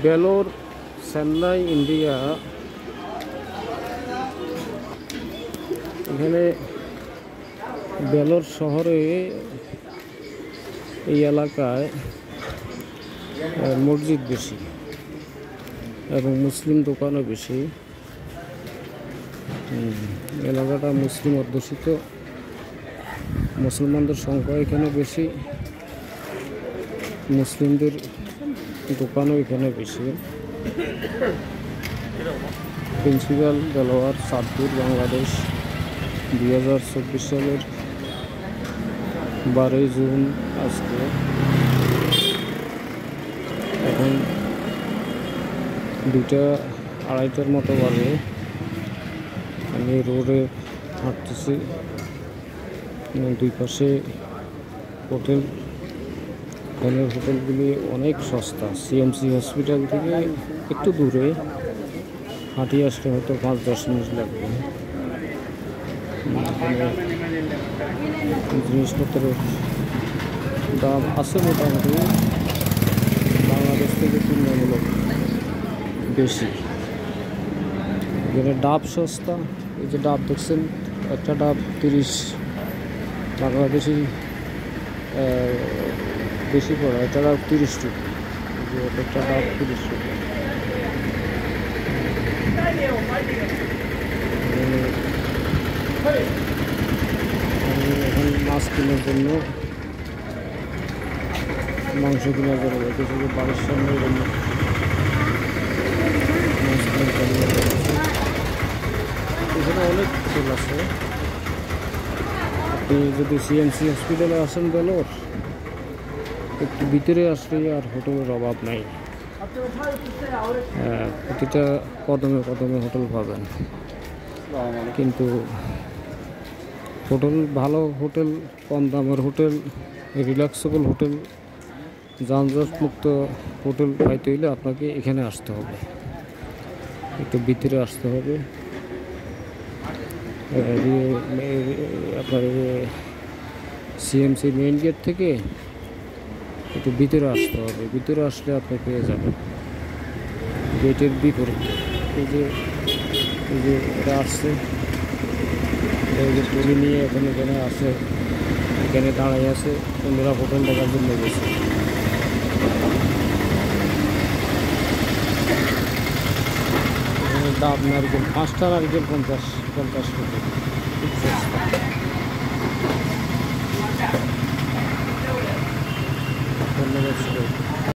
বেলোর, Chennai, India. এখানে বেলোর শহরে এই এলাকায় মসজিদ বেশি এবং মুসলিম দোকানও বেশি। এলাকাটা মুসলিম অধ্যুষিত, মুসলমানদের সংখ্যা এখানে বেশি, মুসলিমদের দোকানও এখানে বেশি। প্রিন্সিপাল দেলোয়ার, চাঁদপুর, বাংলাদেশ, 2024 সালের 12 জুন। আজকে এখন 2:30 মতো বাজে। আমি রোডে হাঁটতেছি, দুই পাশে হোটেল। এখানের হোটেলগুলি অনেক সস্তা। সিএমসি হসপিটাল থেকে একটু দূরে, হাঁটিয়ে আসলে হয়তো 5-10 মিনিট লাগবে। জিনিসপত্রের দাম আছে মোটামুটি বাংলাদেশ থেকে তুলনামূলক বেশি। এখানে ডাব সস্তা। এই যে ডাব দেখছেন, একটা ডাব 30, বাংলাদেশি বেশি পড়ে। একটা ডাব 30 টাকা, একটা ডাব 30 টাকা। আমি এখন মাছ কেনার জন্য, মাংস কেনার জন্য কিছু বাড়ির সামনে মাছ কেনার জন্য। এখানে অনেক হোটেল আছে। আপনি যদি সিএমসি হসপিটালে আসেন বেলোর, একটু ভিতরে আসলে আর হোটেলের অভাব নাই। প্রতিটা কদমে কদমে হোটেল পাবেন, কিন্তু হোটেল ভালো হোটেল, কম দামের হোটেল, রিল্যাক্সেবল হোটেল, যানজটমুক্ত হোটেল পাইতে হইলে আপনাকে এখানে আসতে হবে, একটু ভিতরে আসতে হবে। আপনার সিএমসি মেইন গেট থেকে একটু ভিতরে আসতে হবে। ভিতরে আসলে আপনি পেয়ে যাবেন গেটের বিপরীতে। এই যে এটা আসছে, এই যে ট্রলি নিয়ে এখানে আসে, এখানে দাঁড়াই আছে। অন্যরা হোটেল দেখার জন্য গেছে। ডাব নারকেল, 5টা নারকেল 50 টাকা, খুব সস্তা। ধন্যবাদ।